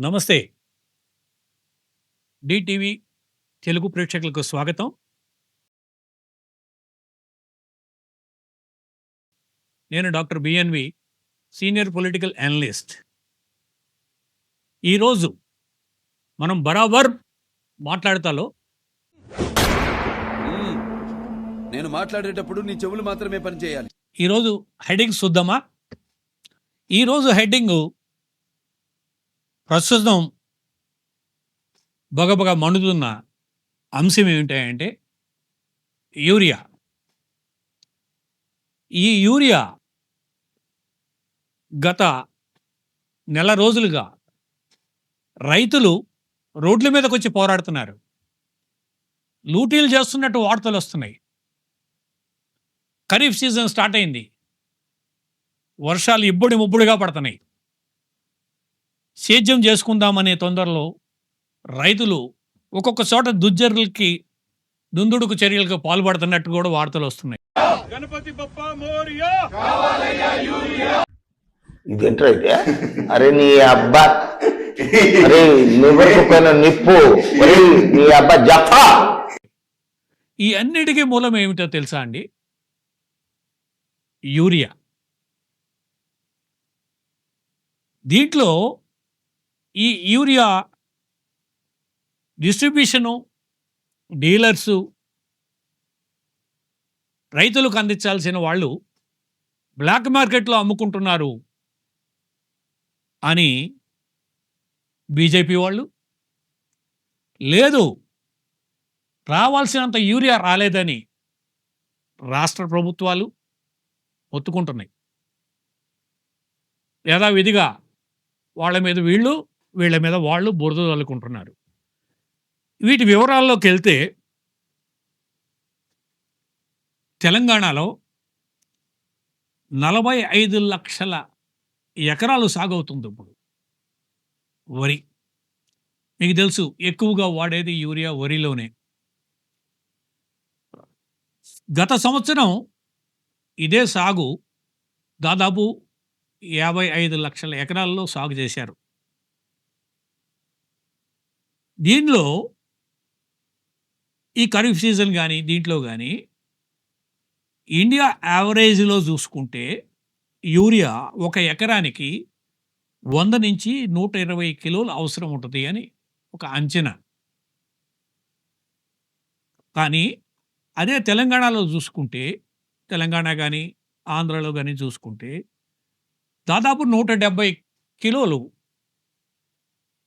నమస్తే. డిటీవీ తెలుగు ప్రేక్షకులకు స్వాగతం. నేను doctor BNV, senior political analyst. ఈరోజు మనం బరాబర్ మాట్లాడతాలో నేను మాట్లాడేటప్పుడు నీ చెవులు మాత్రమే పనిచేయాలి. ఈరోజు హెడ్డింగ్ చూద్దామా? ఈరోజు హెడ్డింగు ప్రస్తుతం బగబగ మండుతున్న అంశం ఏమిటంటే యూరియా. ఈ యూరియా గత నెల రోజులుగా రైతులు రోడ్ల మీదకి వచ్చి పోరాడుతున్నారు. లూటీలు చేస్తున్నట్టు వార్తలు వస్తున్నాయి. ఖరీఫ్ సీజన్ స్టార్ట్ అయింది. వర్షాలు ఇబ్బడి ముబ్బుడిగా పడుతున్నాయి. సేద్యం చేసుకుందామనే తొందరలో రైతులు ఒక్కొక్క చోట దుందుడుకు చర్యలకు పాల్పడుతున్నట్టు కూడా వార్తలు వస్తున్నాయి. గణపతి బప్ప మోరియా, ఇదేంట్రా అయితే? అరే నీ అబ్బా, అరే నివ్వకపోయిన నిప్పు, నీ అబ్బా జఫా. ఈ అన్నిటికీ మూలం ఏమిటో తెలుసా అండి? యూరియా. దీంట్లో ఈ యూరియా డిస్ట్రిబ్యూషను, డీలర్సు, రైతులకు అందించాల్సిన వాళ్ళు బ్లాక్ మార్కెట్లో అమ్ముకుంటున్నారు అని బీజేపీ వాళ్ళు, లేదు రావాల్సినంత యూరియా రాలేదని రాష్ట్ర ప్రభుత్వాలు ఒత్తుకుంటున్నాయి. యథావిధిగా వాళ్ళ మీద వీళ్ళు, వీళ్ళ మీద వాళ్ళు బురద చల్లుకుంటున్నారు. వీటి వివరాల్లోకి వెళ్తే తెలంగాణలో 45 లక్షల ఎకరాలు సాగవుతుంది ఇప్పుడు వరి. మీకు తెలుసు ఎక్కువగా వాడేది యూరియా వరిలోనే. గత సంవత్సరం ఇదే సాగు దాదాపు 55 లక్షల ఎకరాల్లో సాగు చేశారు. దీనిలో ఈ ఖరీఫ్ సీజన్ కానీ దీంట్లో కానీ ఇండియా యావరేజ్లో చూసుకుంటే యూరియా ఒక ఎకరానికి 100 నుంచి 120 కిలోలు అవసరం ఉంటుంది అని ఒక అంచనా. కానీ అదే తెలంగాణలో చూసుకుంటే, తెలంగాణ కానీ ఆంధ్రలో కానీ చూసుకుంటే దాదాపు 170 కిలోలు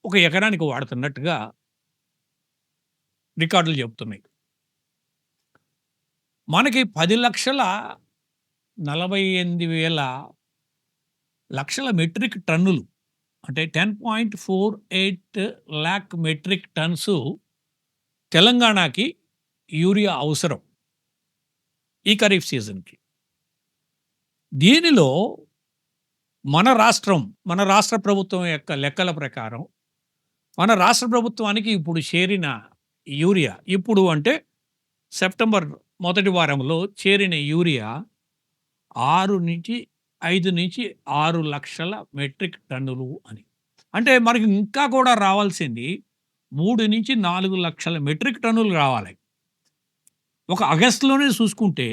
ఒక ఎకరానికి వాడుతున్నట్టుగా రికార్డులు చెబుతున్నాయి. మనకి 10,48,000 మెట్రిక్ టన్నులు, అంటే 10.48 lakh మెట్రిక్ టన్స్ తెలంగాణకి యూరియా అవసరం ఈ ఖరీఫ్ సీజన్కి. దీనిలో మన రాష్ట్ర ప్రభుత్వం యొక్క లెక్కల ప్రకారం మన రాష్ట్ర ప్రభుత్వానికి ఇప్పుడు చేరిన యూరియా, ఇప్పుడు అంటే సెప్టెంబర్ మొదటి వారంలో చేరిన యూరియా 5 నుంచి 6 లక్షల మెట్రిక్ టన్నులు అని. అంటే మనకి ఇంకా కూడా రావాల్సింది 3 నుంచి 4 లక్షల మెట్రిక్ టన్నులు రావాలి. ఒక ఆగస్టులోనే చూసుకుంటే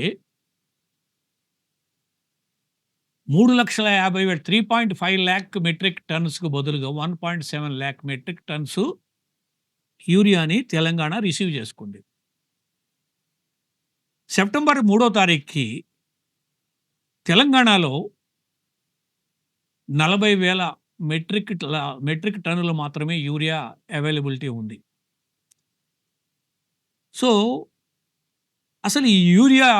3,50,000 3.5 lakh మెట్రిక్ టన్స్కు బదులుగా 1.7 lakh మెట్రిక్ టన్స్ యూరియాని తెలంగాణ రిసీవ్ చేసుకుంది. సెప్టెంబర్ 3వ తారీఖుకి తెలంగాణలో 40,000 మెట్రిక్ టన్నులు మాత్రమే యూరియా అవైలబిలిటీ ఉంది. సో అసలు ఈ యూరియా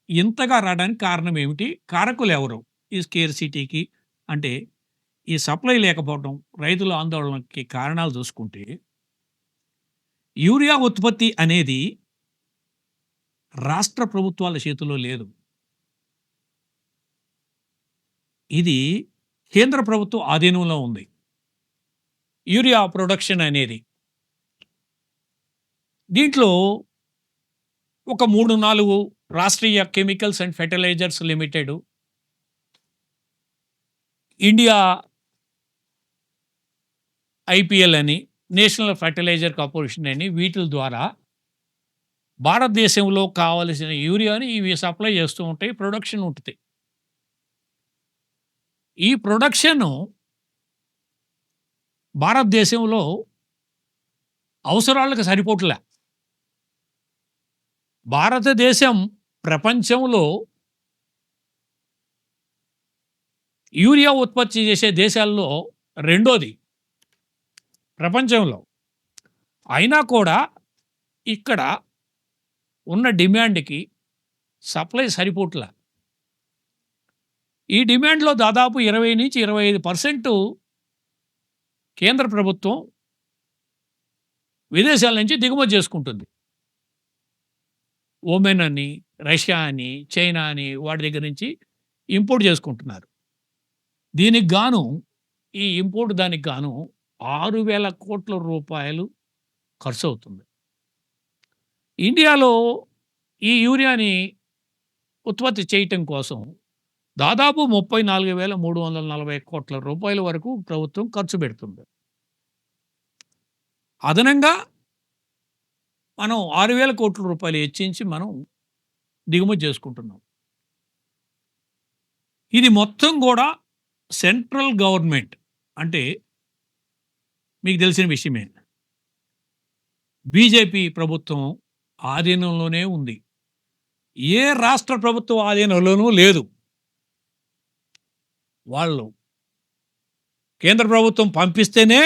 ఇంతగా రావడానికి కారణం ఏమిటి? కారకులు ఎవరు? ఈ స్కేర్సిటీకి, అంటే ఈ సప్లై లేకపోవడం, రైతుల ఆందోళనకి కారణాలు చూసుకుంటే, యూరియా ఉత్పత్తి అనేది రాష్ట్ర ప్రభుత్వాల చేతిలో లేదు. ఇది కేంద్ర ప్రభుత్వ ఆధీనంలో ఉంది. యూరియా ప్రొడక్షన్ అనేది దీంట్లో ఒక 3-4 Rashtriya chemicals and fertilisers limited, India IPL అని, నేషనల్ ఫర్టిలైజర్ కార్పొరేషన్ అని వీటిల ద్వారా భారతదేశంలో కావలసిన యూరియాని ఇవి సప్లై చేస్తూ ఉంటాయి. ప్రొడక్షన్ ఉంటుంది. ఈ ప్రొడక్షను భారతదేశంలో అవసరాలకు సరిపోట్లే. భారతదేశం ప్రపంచంలో యూరియా ఉత్పత్తి చేసే దేశాల్లో రెండోది ప్రపంచంలో. అయినా కూడా ఇక్కడ ఉన్న డిమాండ్కి సప్లై సరిపోట్లే. ఈ డిమాండ్లో దాదాపు 20-25% కేంద్ర ప్రభుత్వం విదేశాల నుంచి దిగుమతి చేసుకుంటుంది. ఒమెన్ అని, రష్యా అని, చైనా అని వాటి దగ్గర నుంచి ఇంపోర్ట్ చేసుకుంటున్నారు. దీనికి గాను ఈ ఇంపోర్ట్ దానికి గాను 6,000 కోట్ల రూపాయలు ఖర్చు అవుతుంది. ఇండియాలో ఈ యూరియాని ఉత్పత్తి చేయటం కోసం దాదాపు 34,340 కోట్ల రూపాయల వరకు ప్రభుత్వం ఖర్చు పెడుతుంది. అదనంగా మనం 6,000 కోట్ల రూపాయలు హెచ్చించి మనం దిగుమతి చేసుకుంటున్నాం. ఇది మొత్తం కూడా సెంట్రల్ గవర్నమెంట్ అంటే మీకు తెలిసిన విషయమే. బీజేపీ ప్రభుత్వం ఆధీనంలోనే ఉంది. ఏ రాష్ట్ర ప్రభుత్వం ఆధీనంలోనూ లేదు. వాళ్ళు కేంద్ర ప్రభుత్వం పంపిస్తేనే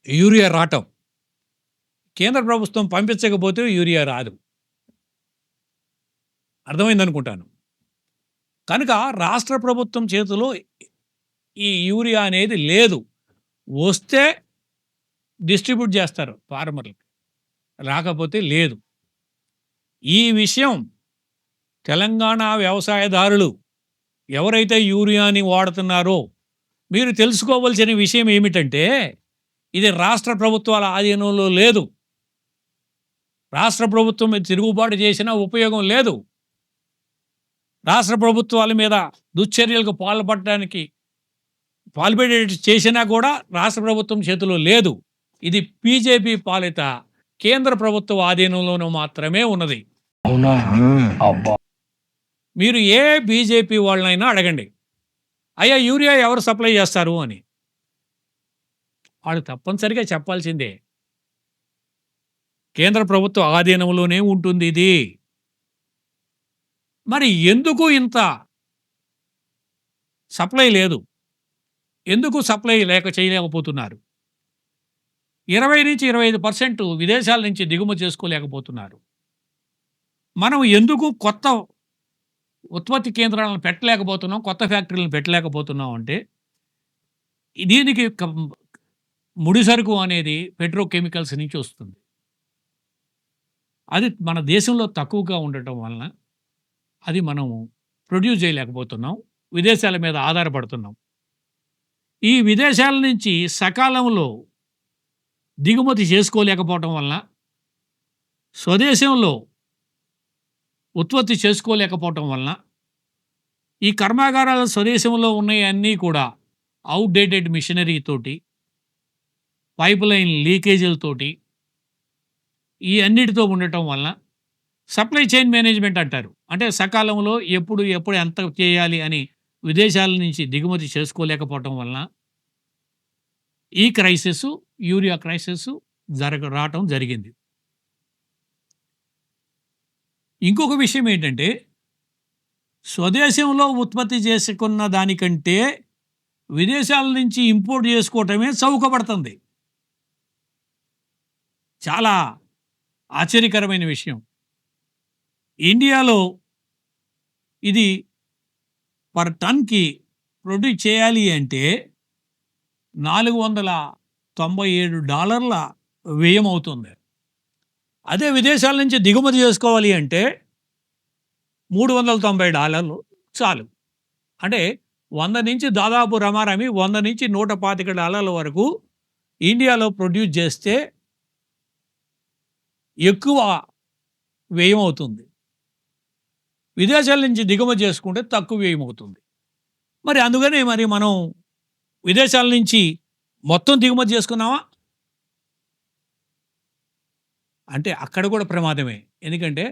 యూరియా రావటం. కేంద్ర ప్రభుత్వం పంపించకపోతే యూరియా రాదు. అర్థమైందనుకుంటాను. కనుక రాష్ట్ర ప్రభుత్వం చేతిలో ఈ యూరియా అనేది లేదు. వస్తే డిస్ట్రిబ్యూట్ చేస్తారు ఫార్మర్లకి, రాకపోతే లేదు. ఈ విషయం తెలంగాణ వ్యవసాయదారులు ఎవరైతే యూరియాని వాడుతున్నారో మీరు తెలుసుకోవలసిన విషయం ఏమిటంటే ఇది రాష్ట్ర ప్రభుత్వాల ఆధీనంలో లేదు. రాష్ట్ర ప్రభుత్వం మీద తిరుగుబాటు చేసినా ఉపయోగం లేదు. రాష్ట్ర ప్రభుత్వాల మీద దుశ్చర్యలకు పాల్పడేటట్టు చేసినా కూడా రాష్ట్ర ప్రభుత్వం చేతిలో లేదు. ఇది బీజేపీ పాలిత కేంద్ర ప్రభుత్వ ఆధీనంలోనూ మాత్రమే ఉన్నది. అవునా? అబ్బా. మీరు ఏ బీజేపీ వాళ్ళనైనా అడగండి, అయ్యా యూరియా ఎవరు సప్లై చేస్తారు అని. వాళ్ళు తప్పనిసరిగా చెప్పాల్సిందే కేంద్ర ప్రభుత్వ ఆధీనంలోనే ఉంటుంది ఇది. మరి ఎందుకు ఇంత సప్లై లేదు? ఎందుకు సప్లై చేయలేకపోతున్నారు? 20-25% విదేశాల నుంచి దిగుమతి చేసుకోలేకపోతున్నారు. మనం ఎందుకు కొత్త ఉత్పత్తి కేంద్రాలను పెట్టలేకపోతున్నాం, కొత్త ఫ్యాక్టరీలను పెట్టలేకపోతున్నాం అంటే దీనికి ముడి సరుకు అనేది పెట్రోకెమికల్స్ నుంచి వస్తుంది. అది మన దేశంలో తక్కువగా ఉండటం వలన అది మనం ప్రొడ్యూస్ చేయలేకపోతున్నాం. విదేశాల మీద ఆధారపడుతున్నాం. ఈ విదేశాల నుంచి సకాలంలో దిగుమతి చేసుకోలేకపోవటం వలన, స్వదేశంలో ఉత్పత్తి చేసుకోలేకపోవటం వలన ఈ కర్మాగారాల స్వదేశంలో ఉన్నాయన్నీ కూడా అవుట్డేటెడ్ మిషనరీ తోటి, పైప్ లైన్ లీకేజీలతోటి, ఈ అన్నిటితో ఉండటం వలన సప్లై చైన్ మేనేజ్మెంట్ అంటారు. అంటే సకాలంలో ఎప్పుడు ఎంత చేయాలి అని విదేశాల నుంచి దిగుమతి చేసుకోలేకపోవటం వలన ఈ క్రైసిస్, యూరియా క్రైసిస్ రావటం జరిగింది. ఇంకొక విషయం ఏంటంటే స్వదేశంలో ఉత్పత్తి చేసుకున్న దానికంటే విదేశాల నుంచి ఇంపోర్ట్ చేసుకోవటమే చౌకపడుతుంది. చాలా ఆశ్చర్యకరమైన విషయం. ఇండియాలో ఇది పర్ టన్కి ప్రొడ్యూస్ చేయాలి అంటే $497 వ్యయం అవుతుంది. అదే విదేశాల నుంచి దిగుమతి చేసుకోవాలి అంటే $390 చాలు. అంటే 100 నుంచి దాదాపు రమారమి $100-125 వరకు ఇండియాలో ప్రొడ్యూస్ చేస్తే ఎక్కువ వ్యయం అవుతుంది. విదేశాల నుంచి దిగుమతి చేసుకుంటే తక్కువ వ్యయం అవుతుంది. మరి అందుకనే మనం విదేశాల నుంచి మొత్తం దిగుమతి చేసుకున్నావా? అంటే అక్కడ కూడా ప్రమాదమే. ఎందుకంటే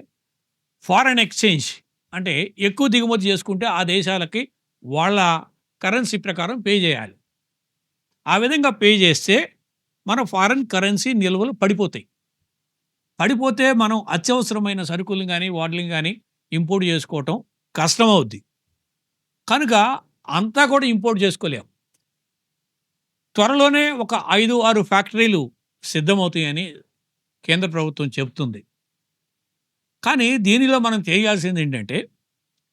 ఫారెన్ ఎక్స్‌చేంజ్ అంటే ఎక్కువ దిగుమతి చేసుకుంటే ఆ దేశాలకి వాళ్ళ కరెన్సీ ప్రకారం పే చేయాలి. ఆ విధంగా పే చేస్తే మన ఫారెన్ కరెన్సీ నిల్వలు పడిపోతాయి. పడిపోతే మనం అత్యవసరమైన సరుకులను గానీ, వాటిలిని గానీ ఇంపోర్ట్ చేసుకోవటం కష్టమవుద్ది. కనుక అంతా కూడా ఇంపోర్ట్ చేసుకోలేం. త్వరలోనే ఒక 5, 6 ఫ్యాక్టరీలు సిద్ధమవుతాయని కేంద్ర ప్రభుత్వం చెప్తుంది. కానీ దీనిలో మనం చేయాల్సిందేంటంటే,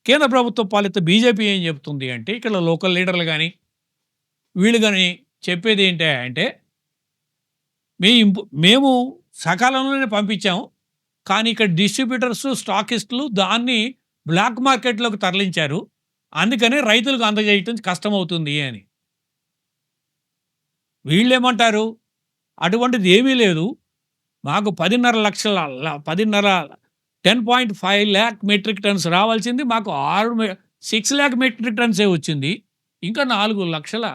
కేంద్ర ప్రభుత్వ పాలిత బీజేపీ ఏం చెప్తుంది అంటే, ఇక్కడ లోకల్ లీడర్లు గానీ, వీళ్ళు గానీ చెప్పేదేంటి అంటే, మేము సకాలంలోనే పంపించాం. కానీ ఇక్కడ డిస్ట్రిబ్యూటర్స్, స్టాకిస్టులు దాన్ని బ్లాక్ మార్కెట్‌లోకి తరలించారు. అందుకని రైతులకు అందజేయటం కష్టమవుతుంది అని. వీళ్ళేమంటారు? అటువంటిది ఏమీ లేదు. మాకు 10.5 లాక్ మెట్రిక్ టన్స్ రావాల్సింది మాకు 6 లాక్ మెట్రిక్ టన్సే వచ్చింది. ఇంకా 4 లక్షల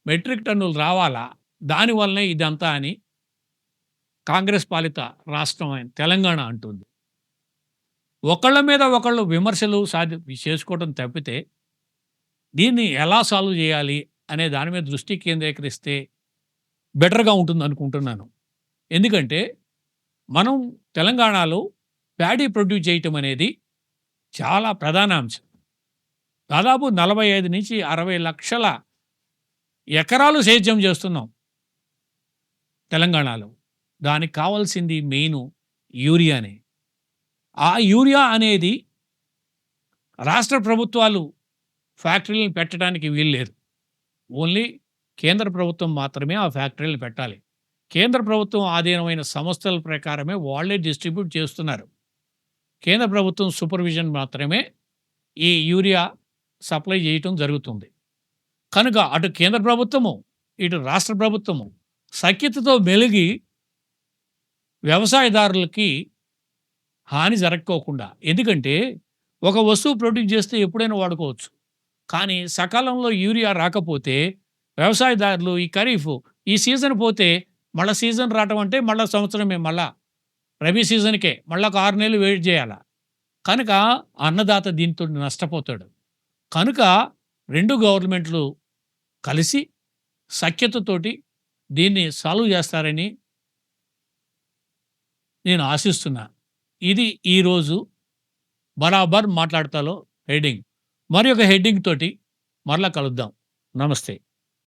మెట్రిక్ టన్నులు రావాలా? దానివల్లనే ఇదంతా అని కాంగ్రెస్ పాలిత రాష్ట్రం అయిన తెలంగాణ అంటుంది. ఒకళ్ళ మీద ఒకళ్ళు విమర్శలు చేసుకోవడం తప్పితే, దీన్ని ఎలా సాల్వ్ చేయాలి అనే దాని మీద దృష్టి కేంద్రీకరిస్తే బెటర్‌గా ఉంటుందనుకుంటున్నాను. ఎందుకంటే, మనం తెలంగాణలో ప్యాడీ ప్రొడ్యూస్ చేయటం అనేది చాలా ప్రధాన అంశం. దాదాపు 45-60 లక్షల ఎకరాలు సేద్యం చేస్తున్నాం తెలంగాణలో. దానికి కావాల్సింది మెయిను యూరియానే. ఆ యూరియా అనేది రాష్ట్ర ప్రభుత్వాలు ఫ్యాక్టరీలను పెట్టడానికి వీల్లేదు. ఓన్లీ కేంద్ర ప్రభుత్వం మాత్రమే ఆ ఫ్యాక్టరీలను పెట్టాలి. కేంద్ర ప్రభుత్వం ఆధీనమైన సంస్థల ప్రకారమే వాళ్ళే డిస్ట్రిబ్యూట్ చేస్తున్నారు. కేంద్ర ప్రభుత్వం సూపర్విజన్ మాత్రమే ఈ యూరియా సప్లై చేయటం జరుగుతుంది. కనుక అటు కేంద్ర ప్రభుత్వము, ఇటు రాష్ట్ర ప్రభుత్వము సఖ్యతతో మెలిగి వ్యవసాయదారులకి హాని జరక్కోకుండా, ఎందుకంటే ఒక వస్తువు ప్రొడ్యూస్ చేస్తే ఎప్పుడైనా వాడుకోవచ్చు. కానీ సకాలంలో యూరియా రాకపోతే వ్యవసాయదారులు ఈ ఖరీఫ్ ఈ సీజన్ పోతే మళ్ళా సీజన్ రావటం అంటే మళ్ళా సంవత్సరమే, మళ్ళా రబీ సీజన్‌కే మళ్ళా ఒక 6 నెలలు వెయిట్ చేయాల. కనుక అన్నదాత దీంతో నష్టపోతాడు. కనుక 2 గవర్నమెంట్లు కలిసి సఖ్యతతోటి దీన్ని సాల్వ్ చేస్తారని నేను ఆశిస్తున్నా. ఇది ఈరోజు బరాబర్ మాట్లాడతాలో హెడ్డింగ్. మరి ఒక హెడ్డింగ్ తోటి మరలా కలుద్దాం. నమస్తే.